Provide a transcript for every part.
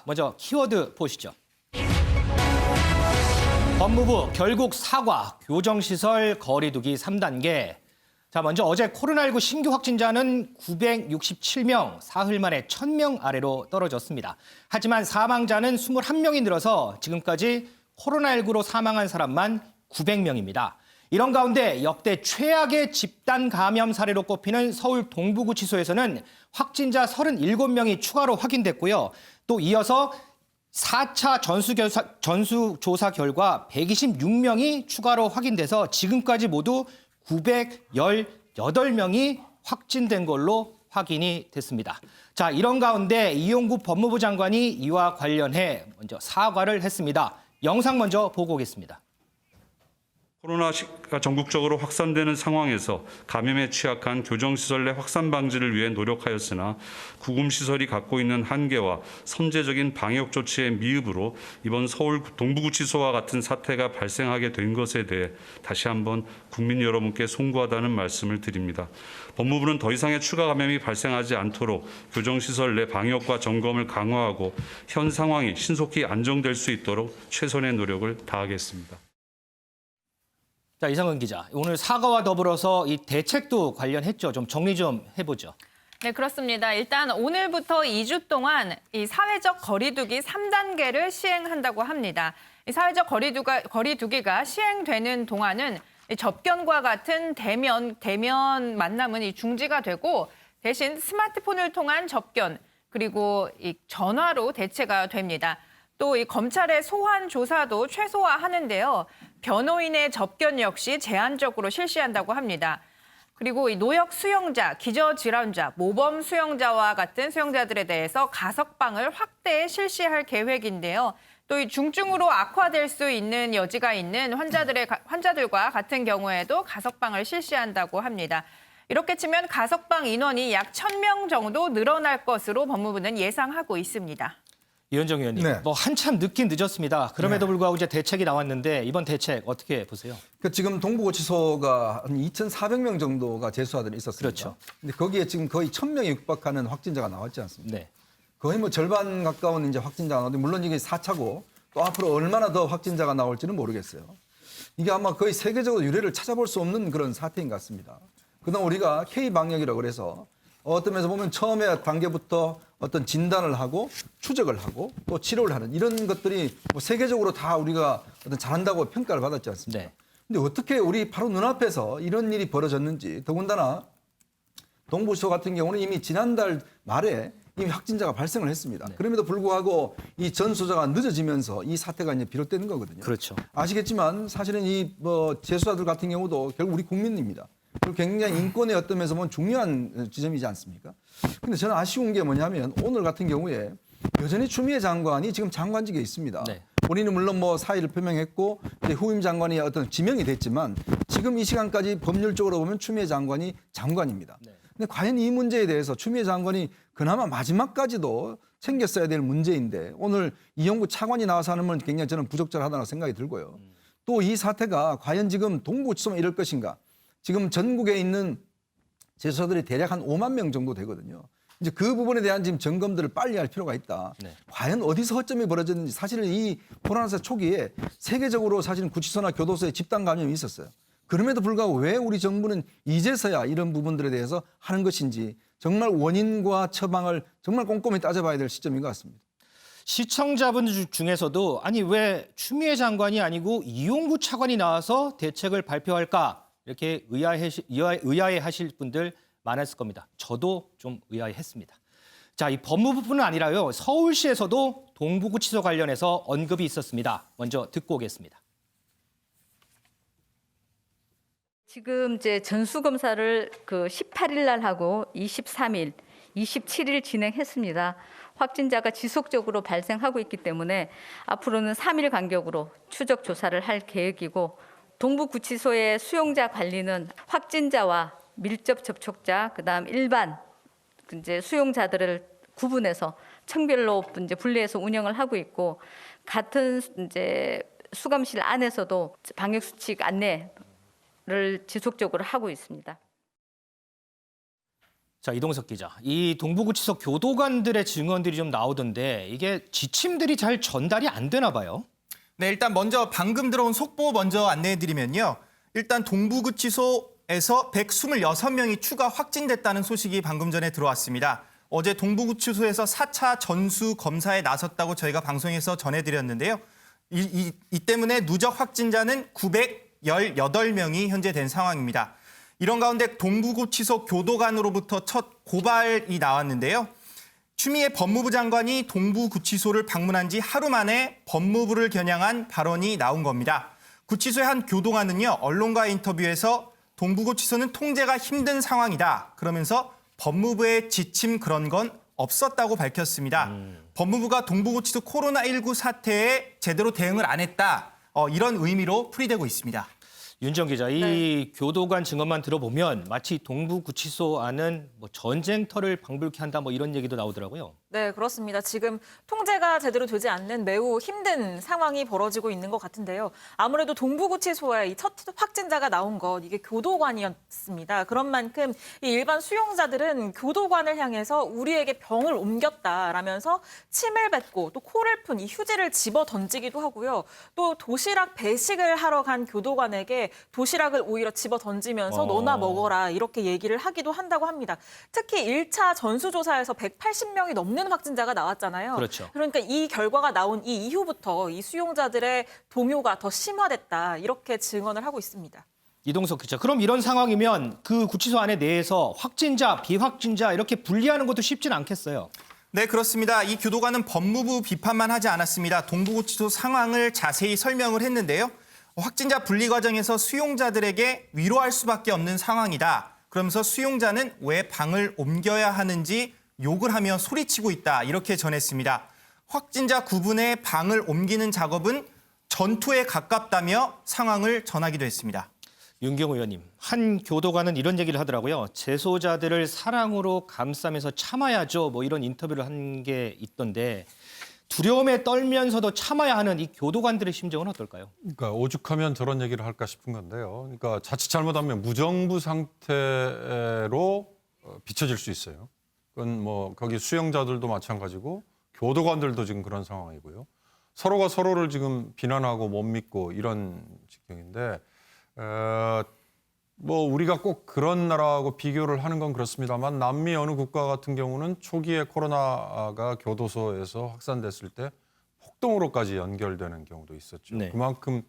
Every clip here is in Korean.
먼저 키워드 보시죠. 법무부 결국 사과, 교정시설 거리두기 3단계. 자, 먼저 어제 코로나19 신규 확진자는 967명, 사흘 만에 1000명 아래로 떨어졌습니다. 하지만 사망자는 21명이 늘어서 지금까지 코로나19로 사망한 사람만 900명입니다. 이런 가운데 역대 최악의 집단 감염 사례로 꼽히는 서울 동부구치소에서는 확진자 37명이 추가로 확인됐고요. 또 이어서 4차 전수조사 결과 126명이 추가로 확인돼서 지금까지 모두 918명이 확진된 걸로 확인이 됐습니다. 자, 이런 가운데 이용구 법무부 장관이 이와 관련해 먼저 사과를 했습니다. 영상 먼저 보고 오겠습니다. 코로나가 전국적으로 확산되는 상황에서 감염에 취약한 교정시설 내 확산 방지를 위해 노력하였으나 구금시설이 갖고 있는 한계와 선제적인 방역 조치의 미흡으로 이번 서울 동부구치소와 같은 사태가 발생하게 된 것에 대해 다시 한번 국민 여러분께 송구하다는 말씀을 드립니다. 법무부는 더 이상의 추가 감염이 발생하지 않도록 교정시설 내 방역과 점검을 강화하고 현 상황이 신속히 안정될 수 있도록 최선의 노력을 다하겠습니다. 자, 이상은 기자, 오늘 사과와 더불어서 이 대책도 관련했죠. 좀 정리 좀 해보죠. 네, 그렇습니다. 일단 오늘부터 2주 동안 이 사회적 거리두기 3단계를 시행한다고 합니다. 이 사회적 거리두기가 시행되는 동안은 접견과 같은 대면 만남은 중지가 되고 대신 스마트폰을 통한 접견 그리고 이 전화로 대체가 됩니다. 또 이 검찰의 소환 조사도 최소화하는데요. 변호인의 접견 역시 제한적으로 실시한다고 합니다. 그리고 이 노역 수용자, 기저질환자, 모범 수용자와 같은 수용자들에 대해서 가석방을 확대 실시할 계획인데요. 또 이 중증으로 악화될 수 있는 여지가 있는 환자들과 같은 경우에도 가석방을 실시한다고 합니다. 이렇게 치면 가석방 인원이 약 1000명 정도 늘어날 것으로 법무부는 예상하고 있습니다. 이현정 의원님, 네. 뭐 한참 늦긴 늦었습니다. 그럼에도 불구하고 이제 대책이 나왔는데 이번 대책 어떻게 보세요? 지금 동부구치소가 한 2,400명 정도가 재수하들이 있었습니다. 그렇죠. 근데 거기에 지금 거의 1,000명에 육박하는 확진자가 나왔지 않습니까? 네. 거의 뭐 절반 가까운 이제 확진자가 나오는데 물론 이게 4차고 또 앞으로 얼마나 더 확진자가 나올지는 모르겠어요. 이게 아마 거의 세계적으로 유례를 찾아볼 수 없는 그런 사태인 것 같습니다. 그동안 우리가 K방역이라고 그래서 어떤 면에서 보면 처음에 단계부터 어떤 진단을 하고 추적을 하고 또 치료를 하는 이런 것들이 뭐 세계적으로 다 우리가 어떤 잘한다고 평가를 받았지 않습니까? 네. 근데 어떻게 우리 바로 눈앞에서 이런 일이 벌어졌는지 더군다나 동부시소 같은 경우는 이미 지난달 말에 이미 확진자가 발생을 했습니다. 네. 그럼에도 불구하고 이 전수조사가 늦어지면서 이 사태가 이제 비롯되는 거거든요. 그렇죠. 아시겠지만 사실은 이 재수자들 같은 경우도 결국 우리 국민입니다. 그리고 굉장히 인권의 어떤 면에서 보면 중요한 지점이지 않습니까? 근데 저는 아쉬운 게 뭐냐면 오늘 같은 경우에 여전히 추미애 장관이 지금 장관직에 있습니다. 네. 본인은 물론 뭐 사의를 표명했고 이제 후임 장관이 어떤 지명이 됐지만 지금 이 시간까지 법률적으로 보면 추미애 장관이 장관입니다. 네. 근데 과연 이 문제에 대해서 추미애 장관이 그나마 마지막까지도 챙겼어야 될 문제인데 오늘 이용구 차관이 나와서 하는 건 굉장히 저는 부적절하다는 생각이 들고요. 또 이 사태가 과연 지금 동부구치소만 이럴 것인가? 지금 전국에 있는 재수자들이 대략 한 5만 명 정도 되거든요. 이제 그 부분에 대한 지금 점검들을 빨리 할 필요가 있다. 네. 과연 어디서 허점이 벌어졌는지 사실은 이 코로나 초기에 세계적으로 사실은 구치소나 교도소에 집단 감염이 있었어요. 그럼에도 불구하고 왜 우리 정부는 이제서야 이런 부분들에 대해서 하는 것인지 정말 원인과 처방을 정말 꼼꼼히 따져봐야 될 시점인 것 같습니다. 시청자분 중에서도 아니 왜 추미애 장관이 아니고 이용구 차관이 나와서 대책을 발표할까? 이렇게 의아해하실 분들 많았을 겁니다. 저도 좀 의아해했습니다. 자, 이 법무부뿐은 아니라요. 서울시에서도 동부구치소 관련해서 언급이 있었습니다. 먼저 듣고 오겠습니다. 지금 이제 전수검사를 18일 날 하고 23일, 27일 진행했습니다. 확진자가 지속적으로 발생하고 있기 때문에 앞으로는 3일 간격으로 추적 조사를 할 계획이고 동부구치소의 수용자 관리는 확진자와 밀접 접촉자, 그다음 일반 이제 수용자들을 구분해서 층별로 이제 분리해서 운영을 하고 있고 같은 이제 수감실 안에서도 방역 수칙 안내를 지속적으로 하고 있습니다. 자, 이동석 기자. 이 동부구치소 교도관들의 증언들이 좀 나오던데 이게 지침들이 잘 전달이 안 되나 봐요. 네, 일단 먼저 방금 들어온 속보 먼저 안내해드리면요. 일단 동부구치소에서 126명이 추가 확진됐다는 소식이 방금 전에 들어왔습니다. 어제 동부구치소에서 4차 전수 검사에 나섰다고 저희가 방송에서 전해드렸는데요. 이 때문에 누적 확진자는 918명이 현재 된 상황입니다. 이런 가운데 동부구치소 교도관으로부터 첫 고발이 나왔는데요. 추미애 법무부 장관이 동부구치소를 방문한 지 하루 만에 법무부를 겨냥한 발언이 나온 겁니다. 구치소의 한 교도관은요, 언론과의 인터뷰에서 동부구치소는 통제가 힘든 상황이다. 그러면서 법무부의 지침 그런 건 없었다고 밝혔습니다. 법무부가 동부구치소 코로나19 사태에 제대로 대응을 안 했다. 이런 의미로 풀이되고 있습니다. 윤정 기자, 이 교도관 증언만 들어보면 마치 동부구치소 안은 뭐 전쟁터를 방불케 한다 뭐 이런 얘기도 나오더라고요. 네, 그렇습니다. 지금 통제가 제대로 되지 않는 매우 힘든 상황이 벌어지고 있는 것 같은데요. 아무래도 동부구치소에 이 첫 확진자가 나온 것, 이게 교도관이었습니다. 그런 만큼 이 일반 수용자들은 교도관을 향해서 우리에게 병을 옮겼다라면서 침을 뱉고 또 코를 푼 이 휴지를 집어 던지기도 하고요. 또 도시락 배식을 하러 간 교도관에게 도시락을 오히려 집어 던지면서 너나 먹어라 이렇게 얘기를 하기도 한다고 합니다. 특히 1차 전수조사에서 180명이 넘는 확진자가 나왔잖아요. 그렇죠. 그러니까 이 결과가 나온 이 이후부터 이 수용자들의 동요가 더 심화됐다 이렇게 증언을 하고 있습니다. 이동석 기자, 그럼 이런 상황이면 그 구치소 안에 내에서 확진자, 비확진자 이렇게 분리하는 것도 쉽진 않겠어요. 네, 그렇습니다. 이 교도관은 법무부 비판만 하지 않았습니다. 동부구치소 상황을 자세히 설명을 했는데요. 확진자 분리 과정에서 수용자들에게 위로할 수밖에 없는 상황이다. 그러면서 수용자는 왜 방을 옮겨야 하는지 욕을 하며 소리치고 있다. 이렇게 전했습니다. 확진자 구분에 방을 옮기는 작업은 전투에 가깝다며 상황을 전하기도 했습니다. 윤경호 의원님, 한 교도관은 이런 얘기를 하더라고요. 재소자들을 사랑으로 감싸면서 참아야죠. 뭐 이런 인터뷰를 한 게 있던데 두려움에 떨면서도 참아야 하는 이 교도관들의 심정은 어떨까요? 그러니까 오죽하면 저런 얘기를 할까 싶은 건데요. 그러니까 자칫 잘못하면 무정부 상태로 비춰질 수 있어요. 그건 뭐 거기 수용자들도 마찬가지고 교도관들도 지금 그런 상황이고요. 서로가 서로를 지금 비난하고 못 믿고 이런 지경인데 뭐 우리가 꼭 그런 나라하고 비교를 하는 건 그렇습니다만 남미 어느 국가 같은 경우는 초기에 코로나가 교도소에서 확산됐을 때 폭동으로까지 연결되는 경우도 있었죠. 네. 그만큼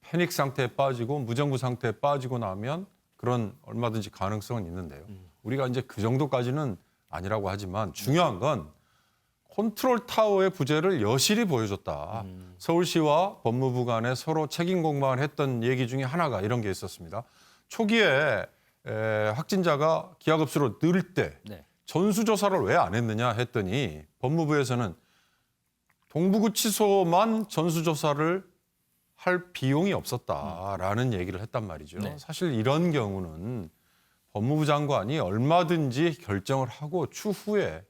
패닉 상태에 빠지고 무정부 상태에 빠지고 나면 그런 얼마든지 가능성은 있는데요. 우리가 이제 그 정도까지는 아니라고 하지만 중요한 건 컨트롤 타워의 부재를 여실히 보여줬다. 서울시와 법무부 간에 서로 책임 공방을 했던 얘기 중에 하나가 이런 게 있었습니다. 초기에 확진자가 기하급수로 늘 때 네. 전수조사를 왜 안 했느냐 했더니 법무부에서는 동부구치소만 전수조사를 할 비용이 없었다라는 얘기를 했단 말이죠. 네. 사실 이런 경우는 법무부 장관이 얼마든지 결정을 하고 추후에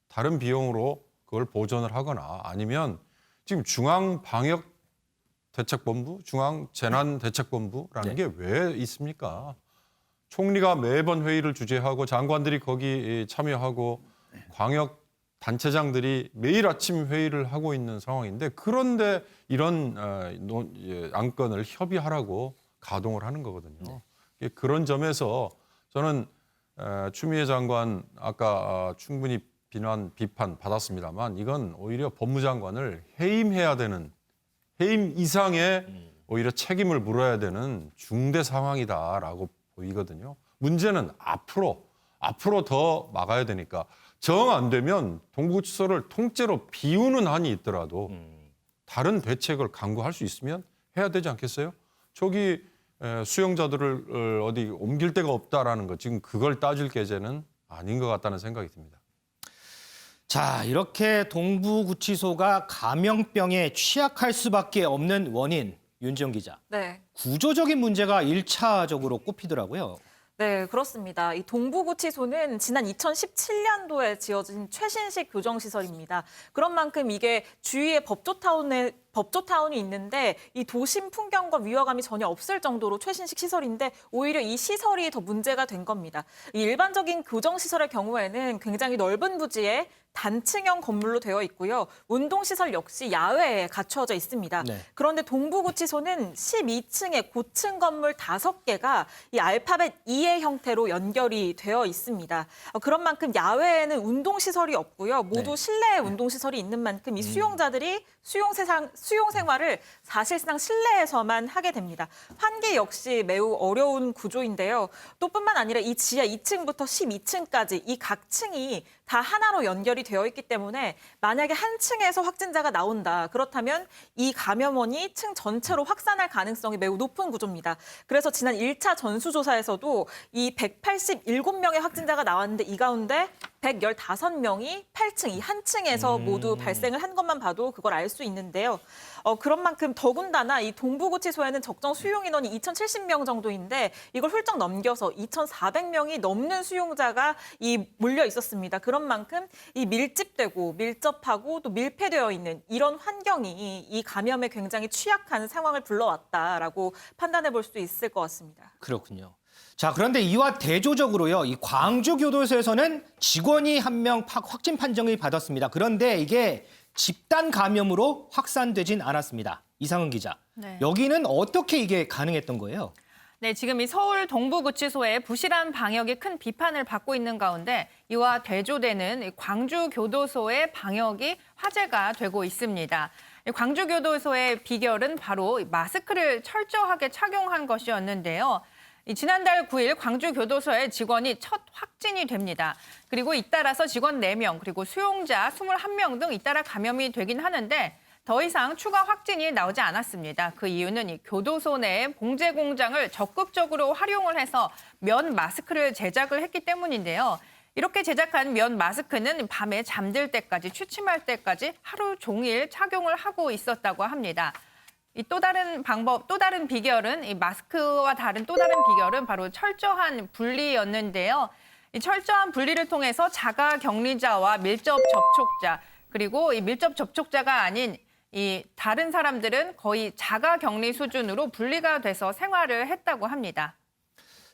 다른 비용으로 그걸 보전을 하거나 아니면 지금 중앙방역대책본부, 중앙재난대책본부라는 네. 게 왜 있습니까? 총리가 매번 회의를 주재하고 장관들이 거기 참여하고 광역 단체장들이 매일 아침 회의를 하고 있는 상황인데 그런데 이런 안건을 협의하라고 가동을 하는 거거든요. 그런 점에서 저는 추미애 장관 아까 충분히 비판 받았습니다만 이건 오히려 법무장관을 해임해야 되는 해임 이상의 오히려 책임을 물어야 되는 중대 상황이다라고 보이거든요. 문제는 앞으로 더 막아야 되니까 정 안 되면 동부구치소를 통째로 비우는 한이 있더라도 다른 대책을 강구할 수 있으면 해야 되지 않겠어요? 저기 수용자들을 어디 옮길 데가 없다라는 거 지금 그걸 따질 계제는 아닌 것 같다는 생각이 듭니다. 자, 이렇게 동부구치소가 감염병에 취약할 수밖에 없는 원인, 윤지영 기자. 네. 구조적인 문제가 1차적으로 꼽히더라고요. 네, 그렇습니다. 이 동부구치소는 지난 2017년도에 지어진 최신식 교정시설입니다. 그런 만큼 이게 주위의 법조타운이 있는데 이 도심 풍경과 위화감이 전혀 없을 정도로 최신식 시설인데 오히려 이 시설이 더 문제가 된 겁니다. 이 일반적인 교정시설의 경우에는 굉장히 넓은 부지에 단층형 건물로 되어 있고요. 운동시설 역시 야외에 갖춰져 있습니다. 네. 그런데 동부구치소는 12층의 고층 건물 5개가 이 알파벳 E의 형태로 연결이 되어 있습니다. 그런 만큼 야외에는 운동시설이 없고요. 모두 네. 실내에 운동시설이 있는 만큼 이 수용자들이 수용 생활을 사실상 실내에서만 하게 됩니다. 환기 역시 매우 어려운 구조인데요. 또 뿐만 아니라 이 지하 2층부터 12층까지 이 각 층이 다 하나로 연결이 되어 있기 때문에 만약에 한 층에서 확진자가 나온다. 그렇다면 이 감염원이 층 전체로 확산할 가능성이 매우 높은 구조입니다. 그래서 지난 1차 전수조사에서도 이 187명의 확진자가 나왔는데 이 가운데 115명이 8층, 이 한 층에서 모두 발생을 한 것만 봐도 그걸 알 수 있는데요. 그런 만큼 더군다나 이 동부구치소에는 적정 수용 인원이 2,070명 정도인데 이걸 훌쩍 넘겨서 2,400명이 넘는 수용자가 몰려 있었습니다. 그런 만큼 이 밀집되고 밀접하고 또 밀폐되어 있는 이런 환경이 이 감염에 굉장히 취약한 상황을 불러왔다라고 판단해 볼 수 있을 것 같습니다. 그렇군요. 자, 그런데 이와 대조적으로요, 이 광주교도소에서는 직원이 한 명 확진 판정을 받았습니다. 그런데 이게 집단 감염으로 확산되진 않았습니다. 이상은 기자, 네. 여기는 어떻게 이게 가능했던 거예요? 네, 지금 이 서울 동부구치소의 부실한 방역이 큰 비판을 받고 있는 가운데 이와 대조되는 광주교도소의 방역이 화제가 되고 있습니다. 광주교도소의 비결은 바로 마스크를 철저하게 착용한 것이었는데요. 지난달 9일 광주교도소의 직원이 첫 확진이 됩니다. 그리고 잇따라서 직원 4명, 그리고 수용자 21명 등 잇따라 감염이 되긴 하는데 더 이상 추가 확진이 나오지 않았습니다. 그 이유는 이 교도소 내 봉제 공장을 적극적으로 활용을 해서 면 마스크를 제작을 했기 때문인데요. 이렇게 제작한 면 마스크는 밤에 잠들 때까지, 취침할 때까지 하루 종일 착용을 하고 있었다고 합니다. 이 또 다른 비결은 이 마스크와 다른 또 다른 비결은 바로 철저한 분리였는데요. 이 철저한 분리를 통해서 자가 격리자와 밀접 접촉자, 그리고 이 밀접 접촉자가 아닌 이 다른 사람들은 거의 자가 격리 수준으로 분리가 돼서 생활을 했다고 합니다.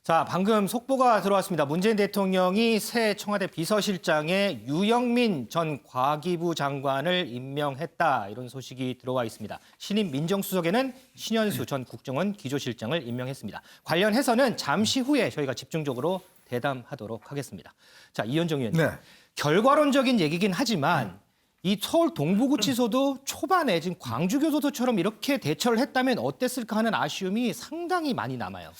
자, 방금 속보가 들어왔습니다. 문재인 대통령이 새 청와대 비서실장에 유영민 전 과기부 장관을 임명했다. 이런 소식이 들어와 있습니다. 신임 민정수석에는 신현수 전 국정원 기조실장을 임명했습니다. 관련해서는 잠시 후에 저희가 집중적으로 대담하도록 하겠습니다. 자, 이현정 의원님. 네. 결과론적인 얘기긴 하지만 이 서울 동부구치소도 초반에 지금 광주교도소처럼 이렇게 대처를 했다면 어땠을까 하는 아쉬움이 상당히 많이 남아요.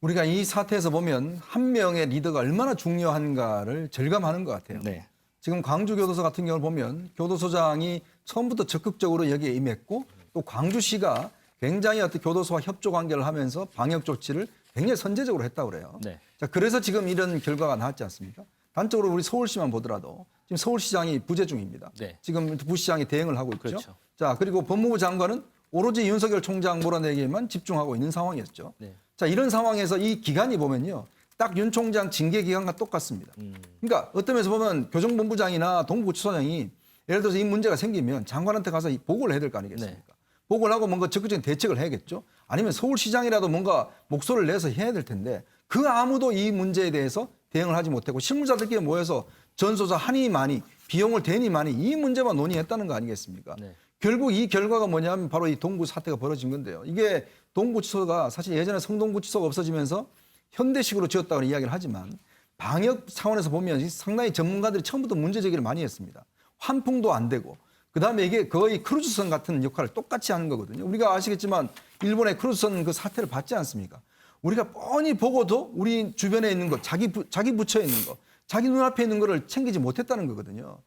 우리가 이 사태에서 보면 한 명의 리더가 얼마나 중요한가를 절감하는 것 같아요. 네. 지금 광주교도소 같은 경우를 보면 교도소장이 처음부터 적극적으로 여기에 임했고 또 광주시가 굉장히 어떤 교도소와 협조 관계를 하면서 방역 조치를 굉장히 선제적으로 했다고 그래요. 네. 자, 그래서 지금 이런 결과가 나왔지 않습니까? 단적으로 우리 서울시만 보더라도 지금 서울시장이 부재 중입니다. 네. 지금 부시장이 대응을 하고 있죠. 그렇죠. 자, 그리고 법무부 장관은 오로지 윤석열 총장 몰아내기에만 집중하고 있는 상황이었죠. 네. 자, 이런 상황에서 이 기간이 보면요. 딱 윤 총장 징계 기간과 똑같습니다. 그러니까 어떤 면에서 보면 교정본부장이나 동부구치소장이 예를 들어서 이 문제가 생기면 장관한테 가서 보고를 해야 될 거 아니겠습니까? 네. 보고를 하고 뭔가 적극적인 대책을 해야겠죠. 아니면 서울시장이라도 뭔가 목소리를 내서 해야 될 텐데 그 아무도 이 문제에 대해서 대응을 하지 못했고 실무자들끼리 모여서 전소자 하니 많이 비용을 대니 많이 이 문제만 논의했다는 거 아니겠습니까? 네. 결국 이 결과가 뭐냐면 바로 이 동구 사태가 벌어진 건데요. 이게 동구치소가 사실 예전에 성동구치소가 없어지면서 현대식으로 지었다고 이야기를 하지만 방역 차원에서 보면 상당히 전문가들이 처음부터 문제 제기를 많이 했습니다. 환풍도 안 되고 그다음에 이게 거의 크루즈선 같은 역할을 똑같이 하는 거거든요. 우리가 아시겠지만 일본의 크루즈선 그 사태를 봤지 않습니까? 우리가 뻔히 보고도 우리 주변에 있는 것, 자기 부처에 있는 것, 자기 눈앞에 있는 거를 챙기지 못했다는 거거든요.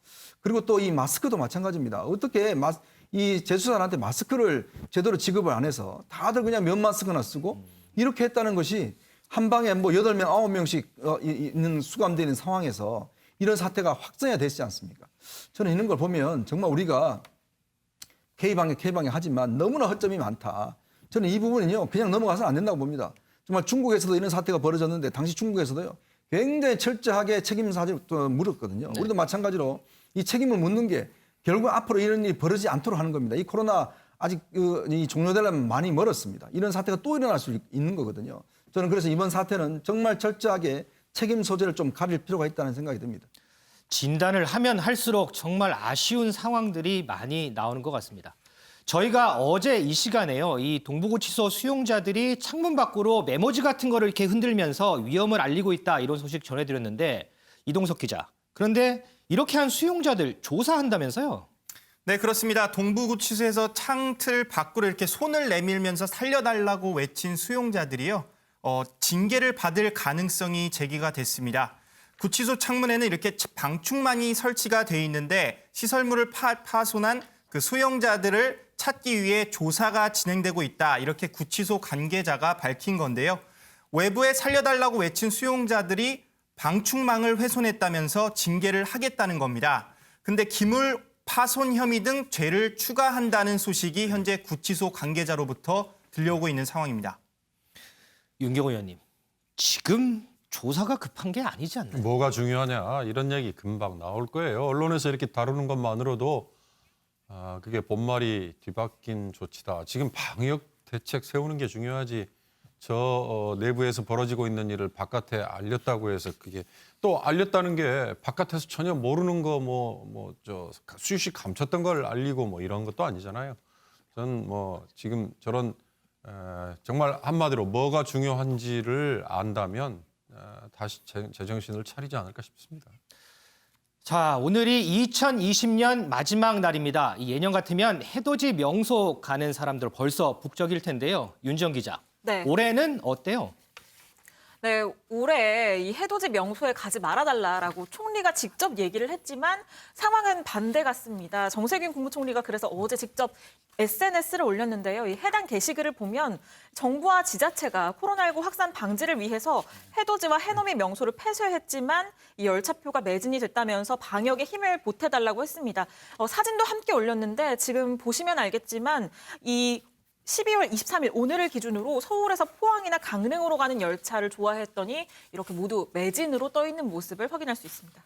그리고 또 이 마스크도 마찬가지입니다. 어떻게 이 제수사한테 마스크를 제대로 지급을 안 해서 다들 그냥 면 마스크나 쓰고 이렇게 했다는 것이 한 방에 뭐 8명, 9명씩 있는 수감되어 있는 상황에서 이런 사태가 확산이 됐지 않습니까? 저는 이런 걸 보면 정말 우리가 K방역 하지만 너무나 허점이 많다. 저는 이 부분은요, 그냥 넘어가서는 안 된다고 봅니다. 정말 중국에서도 이런 사태가 벌어졌는데 당시 중국에서도요, 굉장히 철저하게 책임 사실을 물었거든요. 네. 우리도 마찬가지로 이 책임을 묻는 게 결국 앞으로 이런 일이 벌어지지 않도록 하는 겁니다. 이 코로나 아직 이 종료되려면 많이 멀었습니다. 이런 사태가 또 일어날 수 있는 거거든요. 저는 그래서 이번 사태는 정말 철저하게 책임 소재를 좀 가릴 필요가 있다는 생각이 듭니다. 진단을 하면 할수록 정말 아쉬운 상황들이 많이 나오는 것 같습니다. 저희가 어제 이 시간에요. 이 동부구치소 수용자들이 창문 밖으로 메모지 같은 거를 이렇게 흔들면서 위험을 알리고 있다 이런 소식 전해드렸는데 이동석 기자. 그런데 이렇게 한 수용자들 조사한다면서요? 네, 그렇습니다. 동부구치소에서 창틀 밖으로 이렇게 손을 내밀면서 살려달라고 외친 수용자들이요. 징계를 받을 가능성이 제기가 됐습니다. 구치소 창문에는 이렇게 방충망이 설치가 돼 있는데 시설물을 파손한 그 수용자들을 찾기 위해 조사가 진행되고 있다. 이렇게 구치소 관계자가 밝힌 건데요. 외부에 살려달라고 외친 수용자들이 방충망을 훼손했다면서 징계를 하겠다는 겁니다. 근데 기물 파손 혐의 등 죄를 추가한다는 소식이 현재 구치소 관계자로부터 들려오고 있는 상황입니다. 윤경호 의원님, 지금 조사가 급한 게 아니지 않나요? 뭐가 중요하냐 이런 얘기 금방 나올 거예요. 언론에서 이렇게 다루는 것만으로도 그게 본말이 뒤바뀐 조치다. 지금 방역 대책 세우는 게 중요하지. 저 내부에서 벌어지고 있는 일을 바깥에 알렸다고 해서 그게 또 알렸다는 게 바깥에서 전혀 모르는 거 저 수시 감췄던 걸 알리고 뭐 이런 것도 아니잖아요. 저는 뭐 지금 저런 정말 한마디로 뭐가 중요한지를 안다면 다시 제정신을 차리지 않을까 싶습니다. 자, 오늘이 2020년 마지막 날입니다. 이 예년 같으면 해돋이 명소 가는 사람들 벌써 북적일 텐데요. 윤지영 기자, 네. 올해는 어때요? 네, 올해 이 해돋이 명소에 가지 말아달라라고 총리가 직접 얘기를 했지만 상황은 반대 같습니다. 정세균 국무총리가 그래서 어제 직접 SNS를 올렸는데요. 이 해당 게시글을 보면 정부와 지자체가 코로나19 확산 방지를 위해서 해돋이와 해넘이 명소를 폐쇄했지만 이 열차표가 매진이 됐다면서 방역에 힘을 보태달라고 했습니다. 사진도 함께 올렸는데 지금 보시면 알겠지만 이 12월 23일 오늘을 기준으로 서울에서 포항이나 강릉으로 가는 열차를 조사했더니 이렇게 모두 매진으로 떠 있는 모습을 확인할 수 있습니다.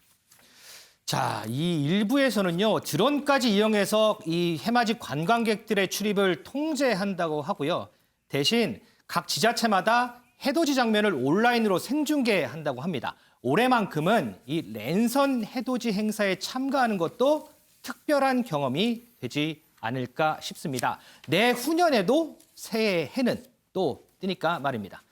자, 이 일부에서는요, 드론까지 이용해서 이 해맞이 관광객들의 출입을 통제한다고 하고요. 대신 각 지자체마다 해돋이 장면을 온라인으로 생중계한다고 합니다. 올해만큼은 이 랜선 해돋이 행사에 참가하는 것도 특별한 경험이 되지 않을까 싶습니다. 내후년에도 새해 해는 또 뜨니까 말입니다.